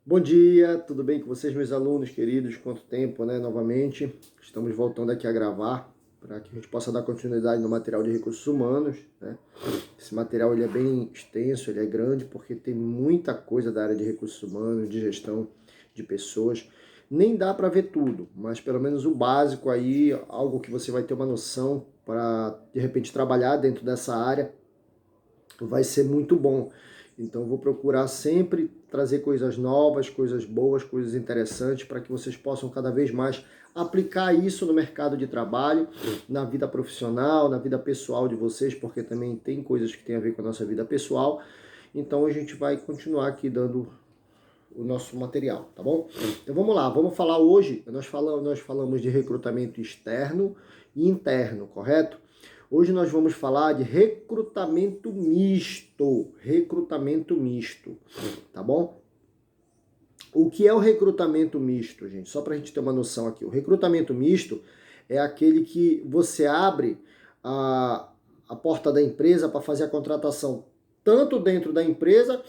Bom dia, tudo bem com vocês, meus alunos queridos? Quanto tempo, né? Novamente, estamos voltando aqui a gravar para que a gente possa dar continuidade no material de recursos humanos, né? Esse material ele é bem extenso, ele é grande porque tem muita coisa da área de recursos humanos, de gestão de pessoas. Nem dá para ver tudo, mas pelo menos o básico aí, algo que você vai ter uma noção para de repente trabalhar dentro dessa área vai ser muito bom. Então, vou procurar sempre trazer coisas novas, coisas boas, coisas interessantes, para que vocês possam cada vez mais aplicar isso no mercado de trabalho, na vida profissional, na vida pessoal de vocês, porque também tem coisas que tem a ver com a nossa vida pessoal. Então, a gente vai continuar aqui dando o nosso material, tá bom? Então, vamos lá, vamos falar hoje, nós falamos de recrutamento externo e interno, correto? Hoje nós vamos falar de recrutamento misto, tá bom? O que é o recrutamento misto, gente? Só para a gente ter uma noção aqui. O recrutamento misto é aquele que você abre a porta da empresa para fazer a contratação tanto dentro da empresa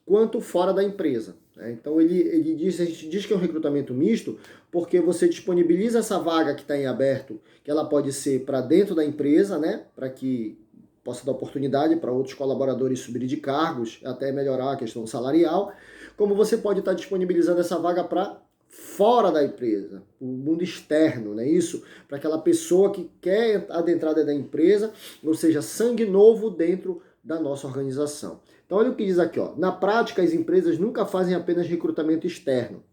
quanto fora da empresa. Então a gente diz que é um recrutamento misto porque você disponibiliza essa vaga que está em aberto, que ela pode ser para dentro da empresa, né, para que possa dar oportunidade para outros colaboradores subirem de cargos, até melhorar a questão salarial, como você pode estar disponibilizando essa vaga para fora da empresa, o mundo externo, não é isso? Para aquela pessoa que quer adentrar dentro da empresa, ou seja, sangue novo dentro da nossa organização. Então olha o que diz aqui, ó. Na prática, as empresas nunca fazem apenas recrutamento externo.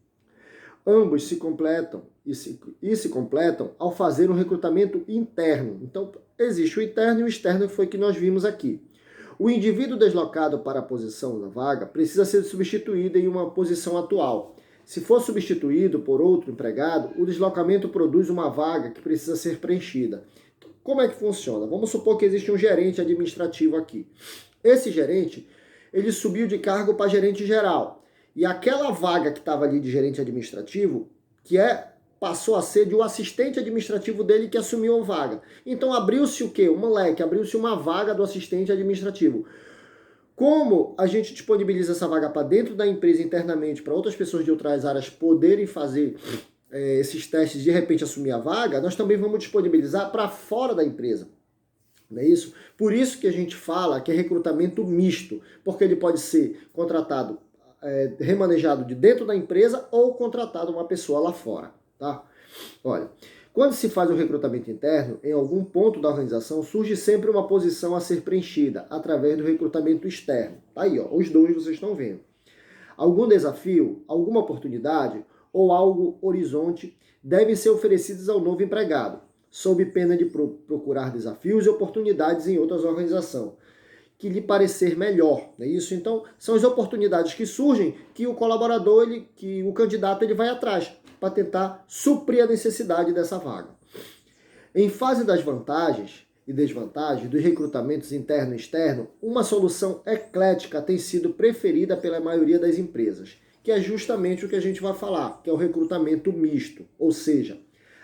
Ambos se completam e se completam ao fazer um recrutamento interno. Então, existe o interno e o externo, que foi que nós vimos aqui. O indivíduo deslocado para a posição na vaga precisa ser substituído em uma posição atual. Se for substituído por outro empregado, o deslocamento produz uma vaga que precisa ser preenchida. Como é que funciona? Vamos supor que existe um gerente administrativo aqui. Esse gerente, ele subiu de cargo para gerente geral. E aquela vaga que estava ali de gerente administrativo, passou a ser de um assistente administrativo dele que assumiu a vaga. Então abriu-se o quê? Um leque, abriu-se uma vaga do assistente administrativo. Como a gente disponibiliza essa vaga para dentro da empresa internamente, para outras pessoas de outras áreas poderem fazer esses testes, de repente assumir a vaga, nós também vamos disponibilizar para fora da empresa. Não é isso? Por isso que a gente fala que é recrutamento misto, porque ele pode ser contratado, remanejado de dentro da empresa ou contratado uma pessoa lá fora, tá? Olha, quando se faz um recrutamento interno, em algum ponto da organização surge sempre uma posição a ser preenchida através do recrutamento externo. Tá aí, ó, os dois vocês estão vendo. Algum desafio, alguma oportunidade ou algo horizonte devem ser oferecidos ao novo empregado, sob pena de procurar desafios e oportunidades em outras organizações que lhe parecer melhor, não é isso? Então, são as oportunidades que surgem que o colaborador, que o candidato, ele vai atrás para tentar suprir a necessidade dessa vaga. Em fase das vantagens e desvantagens dos recrutamentos interno e externo, uma solução eclética tem sido preferida pela maioria das empresas, que é justamente o que a gente vai falar, que é o recrutamento misto, ou seja,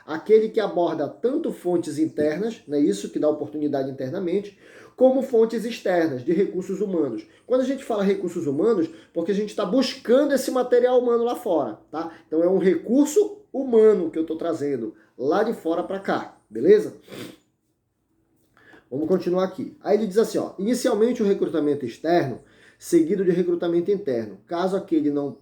aquele que aborda tanto fontes internas, né, isso que dá oportunidade internamente, como fontes externas de recursos humanos. Quando a gente fala recursos humanos, porque a gente está buscando esse material humano lá fora, tá? Então é um recurso humano que eu estou trazendo lá de fora para cá, beleza? Vamos continuar aqui. Aí ele diz assim, ó, inicialmente o recrutamento externo, seguido de recrutamento interno. Caso aquele não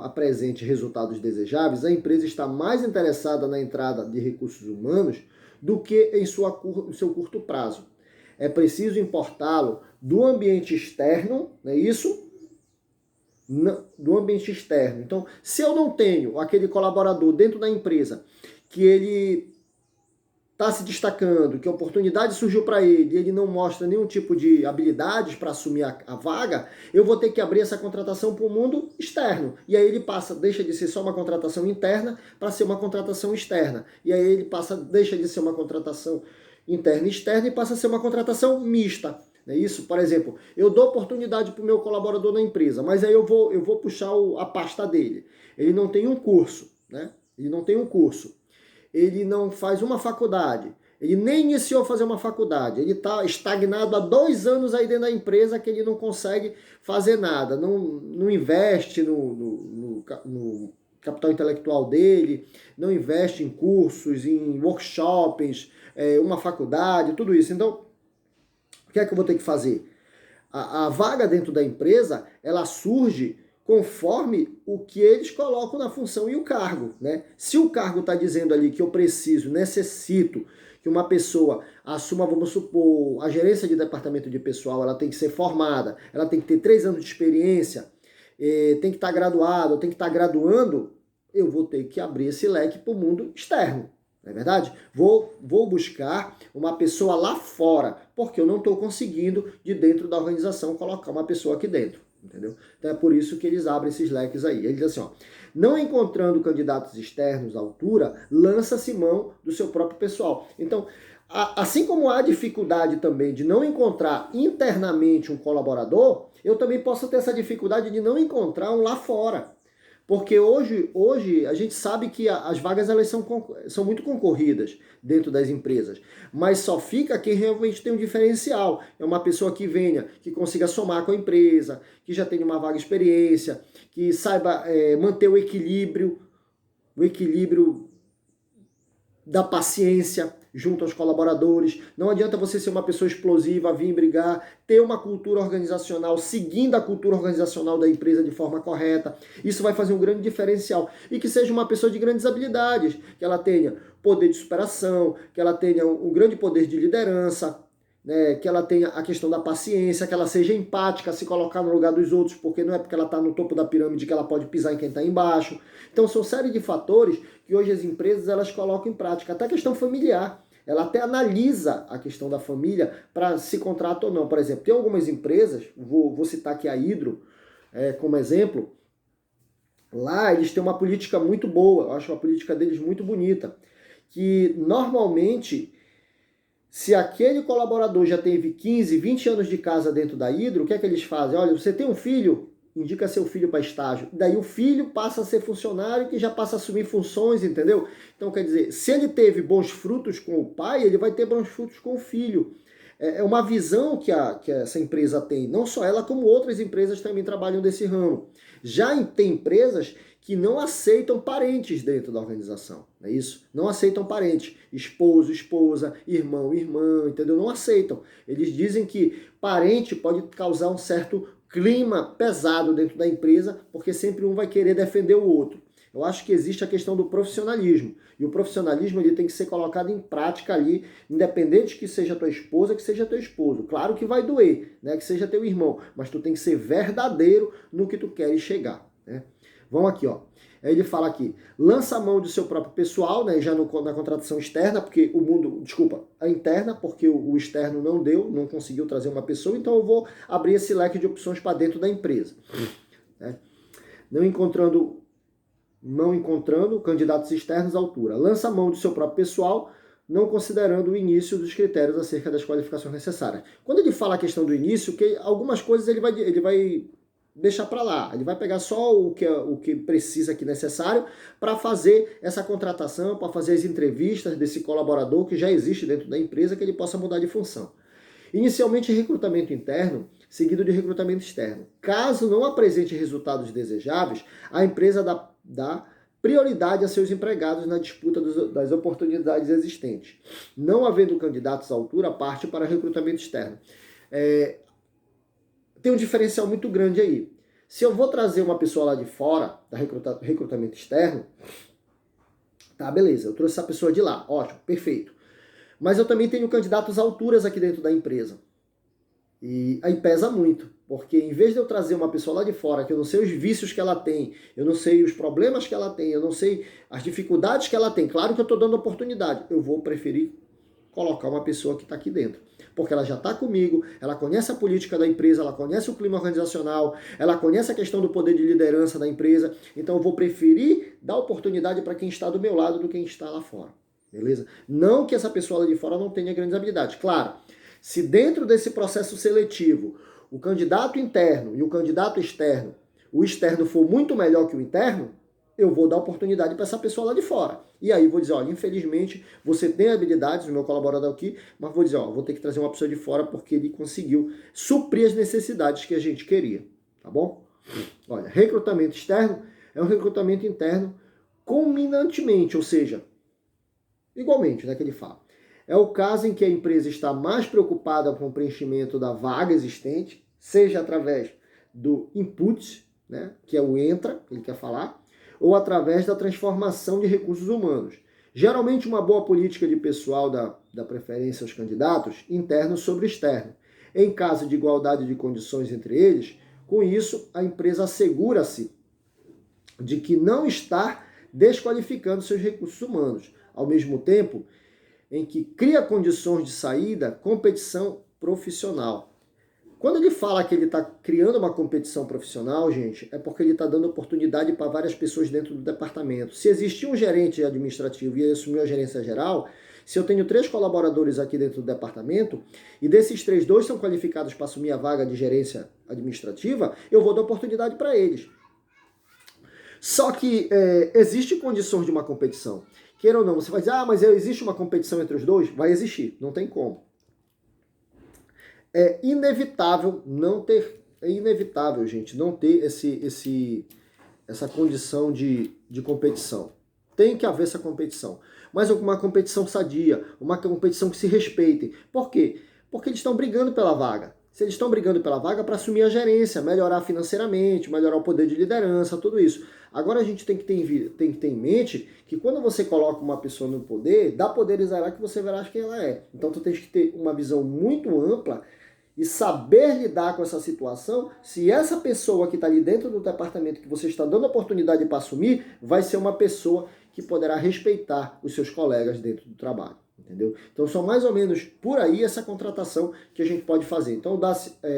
apresente resultados desejáveis, a empresa está mais interessada na entrada de recursos humanos do que em seu curto prazo. É preciso importá-lo do ambiente externo, não é isso? Do ambiente externo. Então, se eu não tenho aquele colaborador dentro da empresa que ele está se destacando, que a oportunidade surgiu para ele e ele não mostra nenhum tipo de habilidades para assumir a vaga, eu vou ter que abrir essa contratação para o mundo externo. E aí ele deixa de ser só uma contratação interna para ser uma contratação externa. E aí ele deixa de ser uma contratação interna e externa e passa a ser uma contratação mista. É isso? Por exemplo, eu dou oportunidade para o meu colaborador na empresa, mas aí eu vou puxar a pasta dele. Ele não tem um curso, né? Ele não tem um curso. Ele não faz uma faculdade, Ele nem iniciou a fazer uma faculdade, ele está estagnado há 2 anos aí dentro da empresa que ele não consegue fazer nada, não investe no capital intelectual dele, não investe em cursos, em workshops, uma faculdade, tudo isso. Então, o que é que eu vou ter que fazer? A vaga dentro da empresa, ela surge conforme o que eles colocam na função e o cargo, né? Se o cargo está dizendo ali que eu necessito que uma pessoa assuma, vamos supor, a gerência de departamento de pessoal, ela tem que ser formada, ela tem que ter 3 anos de experiência, tem que estar graduado, tem que estar graduando, eu vou ter que abrir esse leque para o mundo externo. Não é verdade? Vou buscar uma pessoa lá fora, porque eu não estou conseguindo, de dentro da organização, colocar uma pessoa aqui dentro. Entendeu? Então é por isso que eles abrem esses leques aí. Eles dizem assim, ó, não encontrando candidatos externos à altura, lança-se mão do seu próprio pessoal. Então, assim como há dificuldade também de não encontrar internamente um colaborador, eu também posso ter essa dificuldade de não encontrar um lá fora. Porque hoje a gente sabe que as vagas elas são muito concorridas dentro das empresas, mas só fica quem realmente tem um diferencial. É uma pessoa que venha, que consiga somar com a empresa, que já tenha uma vaga experiência, que saiba manter o equilíbrio da paciência junto aos colaboradores. Não adianta você ser uma pessoa explosiva, vir brigar, ter uma cultura organizacional, seguindo a cultura organizacional da empresa de forma correta. Isso vai fazer um grande diferencial. E que seja uma pessoa de grandes habilidades, que ela tenha poder de superação, que ela tenha um grande poder de liderança, né, que ela tenha a questão da paciência, que ela seja empática, se colocar no lugar dos outros, porque não é porque ela está no topo da pirâmide que ela pode pisar em quem está embaixo. Então são série de fatores que hoje as empresas elas colocam em prática. Até a questão familiar. Ela até analisa a questão da família para se contrata ou não. Por exemplo, tem algumas empresas, vou citar aqui a Hydro como exemplo, lá eles têm uma política muito boa, eu acho a política deles muito bonita, que normalmente, se aquele colaborador já teve 15, 20 anos de casa dentro da Hydro, o que é que eles fazem? Olha, você tem um filho? Indica seu filho para estágio. Daí o filho passa a ser funcionário que já passa a assumir funções, entendeu? Então, quer dizer, se ele teve bons frutos com o pai, ele vai ter bons frutos com o filho. É uma visão que essa empresa tem. Não só ela, como outras empresas também trabalham desse ramo. Já tem empresas que não aceitam parentes dentro da organização, não é isso? Não aceitam parentes, esposo, esposa, irmão, irmã, entendeu? Não aceitam. Eles dizem que parente pode causar um certo clima pesado dentro da empresa, porque sempre um vai querer defender o outro. Eu acho que existe a questão do profissionalismo. E o profissionalismo ele tem que ser colocado em prática ali, independente que seja tua esposa, que seja teu esposo. Claro que vai doer, né? Que seja teu irmão, mas tu tem que ser verdadeiro no que tu queres chegar, né? Vamos aqui, ó. Aí ele fala aqui, lança a mão do seu próprio pessoal, né, já na contratação externa, porque a interna, porque o externo não conseguiu trazer uma pessoa, então eu vou abrir esse leque de opções para dentro da empresa. Né? Não encontrando candidatos externos à altura. Lança a mão do seu próprio pessoal, não considerando o início dos critérios acerca das qualificações necessárias. Quando ele fala a questão do início, que algumas coisas ele vai deixar para lá. Ele vai pegar só o que precisa aqui necessário para fazer essa contratação, para fazer as entrevistas desse colaborador que já existe dentro da empresa, que ele possa mudar de função. Inicialmente, recrutamento interno, seguido de recrutamento externo. Caso não apresente resultados desejáveis, a empresa dá prioridade a seus empregados na disputa das oportunidades existentes. Não havendo candidatos à altura, parte para recrutamento externo. Tem um diferencial muito grande aí. Se eu vou trazer uma pessoa lá de fora, da recrutamento externo, tá, beleza, eu trouxe essa pessoa de lá, ótimo, perfeito. Mas eu também tenho candidatos à alturas aqui dentro da empresa. E aí pesa muito, porque em vez de eu trazer uma pessoa lá de fora, que eu não sei os vícios que ela tem, eu não sei os problemas que ela tem, eu não sei as dificuldades que ela tem, claro que eu estou dando oportunidade, eu vou preferir colocar uma pessoa que está aqui dentro. Porque ela já está comigo, ela conhece a política da empresa, ela conhece o clima organizacional, ela conhece a questão do poder de liderança da empresa, então eu vou preferir dar oportunidade para quem está do meu lado do que quem está lá fora. Beleza? Não que essa pessoa lá de fora não tenha grandes habilidades. Claro, se dentro desse processo seletivo o candidato interno e o candidato externo, o externo for muito melhor que o interno, eu vou dar oportunidade para essa pessoa lá de fora. E aí vou dizer, olha, infelizmente você tem habilidades, o meu colaborador aqui, mas vou dizer, ó, vou ter que trazer uma pessoa de fora porque ele conseguiu suprir as necessidades que a gente queria, tá bom? Olha, recrutamento externo é um recrutamento interno culminantemente, ou seja, igualmente, né, que ele fala. É o caso em que a empresa está mais preocupada com o preenchimento da vaga existente, seja através do input, né, que é o entra, que ele quer falar, ou através da transformação de recursos humanos. Geralmente uma boa política de pessoal dá preferência aos candidatos internos sobre externo. Em caso de igualdade de condições entre eles, com isso a empresa assegura-se de que não está desqualificando seus recursos humanos, ao mesmo tempo em que cria condições de saída, competição profissional. Quando ele fala que ele está criando uma competição profissional, gente, é porque ele está dando oportunidade para várias pessoas dentro do departamento. Se existir um gerente administrativo e ele assumiu a gerência geral, se eu tenho 3 colaboradores aqui dentro do departamento, e desses 3, 2 são qualificados para assumir a vaga de gerência administrativa, eu vou dar oportunidade para eles. Só que existe condições de uma competição. Queira ou não, você vai dizer, mas existe uma competição entre os dois? Vai existir, não tem como. É inevitável, gente, não ter essa condição de competição. Tem que haver essa competição. Mas uma competição sadia, uma competição que se respeitem. Por quê? Porque eles estão brigando pela vaga. Se eles estão brigando pela vaga para assumir a gerência, melhorar financeiramente, melhorar o poder de liderança, tudo isso. Agora a gente tem que ter em mente que quando você coloca uma pessoa no poder, dá poderes a ela que você verá quem ela é. Então tu tem que ter uma visão muito ampla e saber lidar com essa situação, se essa pessoa que está ali dentro do departamento que você está dando oportunidade para assumir, vai ser uma pessoa que poderá respeitar os seus colegas dentro do trabalho. Entendeu? Então são mais ou menos por aí essa contratação que a gente pode fazer. Então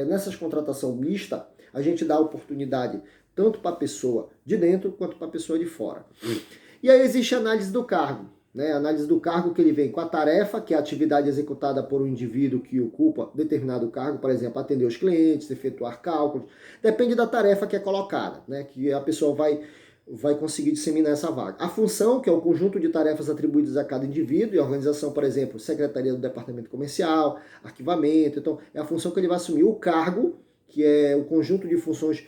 nessas contratação mista, a gente dá oportunidade tanto para a pessoa de dentro quanto para a pessoa de fora. E aí existe a análise do cargo. Né? A análise do cargo que ele vem com a tarefa, que é a atividade executada por um indivíduo que ocupa determinado cargo, por exemplo, atender os clientes, efetuar cálculos. Depende da tarefa que é colocada, né? Que a pessoa vai conseguir disseminar essa vaga. A função, que é o conjunto de tarefas atribuídas a cada indivíduo, e a organização, por exemplo, secretaria do departamento comercial, arquivamento, então é a função que ele vai assumir. O cargo, que é o conjunto de funções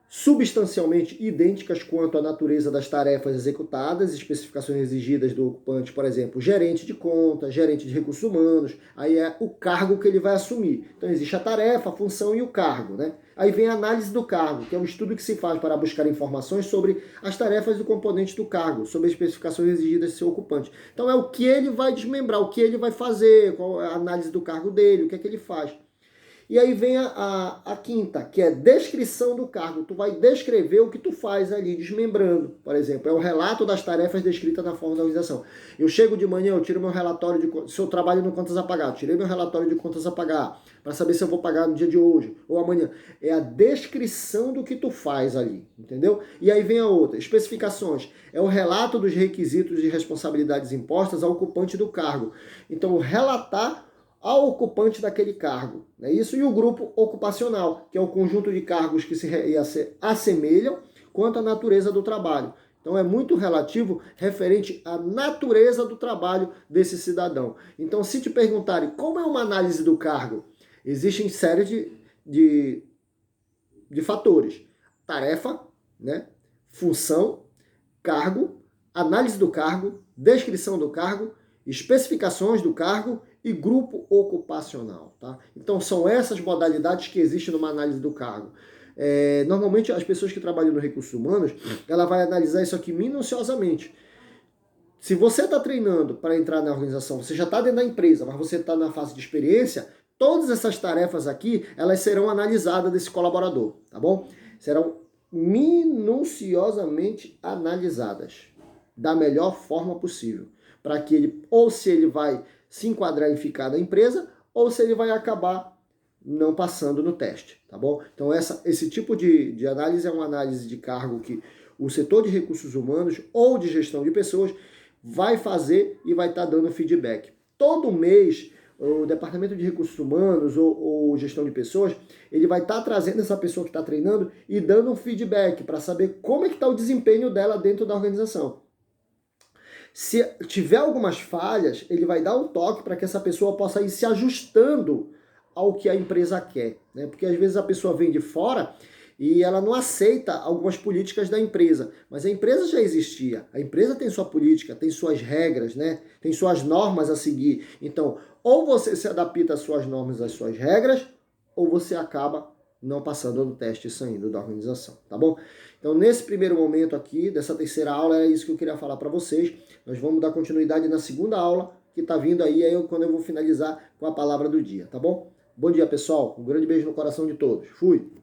substancialmente idênticas quanto à natureza das tarefas executadas, especificações exigidas do ocupante, por exemplo, gerente de conta, gerente de recursos humanos, aí é o cargo que ele vai assumir. Então existe a tarefa, a função e o cargo, né? Aí vem a análise do cargo, que é um estudo que se faz para buscar informações sobre as tarefas e componentes do cargo, sobre as especificações exigidas do seu ocupante. Então é o que ele vai desmembrar, o que ele vai fazer, qual é a análise do cargo dele, o que é que ele faz. E aí vem a quinta, que é descrição do cargo. Tu vai descrever o que tu faz ali, desmembrando. Por exemplo, é o relato das tarefas descritas na forma da organização. Eu chego de manhã, eu tiro meu relatório de... Se eu trabalho no contas a pagar, eu tirei meu relatório de contas a pagar, para saber se eu vou pagar no dia de hoje ou amanhã. É a descrição do que tu faz ali, entendeu? E aí vem a outra, especificações. É o relato dos requisitos e responsabilidades impostas ao ocupante do cargo. Então, relatar ao ocupante daquele cargo. Né? Isso e o grupo ocupacional, que é o conjunto de cargos que se assemelham quanto à natureza do trabalho. Então é muito relativo referente à natureza do trabalho desse cidadão. Então se te perguntarem como é uma análise do cargo, existem série de fatores. Tarefa, né? Função, cargo, análise do cargo, descrição do cargo, especificações do cargo e grupo ocupacional. Tá? Então são essas modalidades que existem numa análise do cargo. Normalmente as pessoas que trabalham no recursos humanos, ela vai analisar isso aqui minuciosamente. Se você está treinando para entrar na organização, você já está dentro da empresa, mas você está na fase de experiência, todas essas tarefas aqui, elas serão analisadas desse colaborador, tá bom? Serão minuciosamente analisadas da melhor forma possível, para que ele, ou se ele vai se enquadrar e ficar na empresa, ou se ele vai acabar não passando no teste, tá bom? Então esse tipo de análise é uma análise de cargo que o setor de recursos humanos ou de gestão de pessoas vai fazer e vai estar dando feedback. Todo mês o departamento de recursos humanos ou gestão de pessoas, ele vai estar trazendo essa pessoa que está treinando e dando um feedback para saber como é que está o desempenho dela dentro da organização. Se tiver algumas falhas, ele vai dar um toque para que essa pessoa possa ir se ajustando ao que a empresa quer, né? Porque às vezes a pessoa vem de fora e ela não aceita algumas políticas da empresa, mas a empresa já existia, a empresa tem sua política, tem suas regras, né? Tem suas normas a seguir. Então, ou você se adapta às suas normas, às suas regras, ou você acaba não passando no teste e saindo da organização, tá bom? Então, nesse primeiro momento aqui, dessa terceira aula, é isso que eu queria falar para vocês. Nós vamos dar continuidade na segunda aula, que tá vindo aí, quando eu vou finalizar com a palavra do dia, tá bom? Bom dia, pessoal. Um grande beijo no coração de todos. Fui!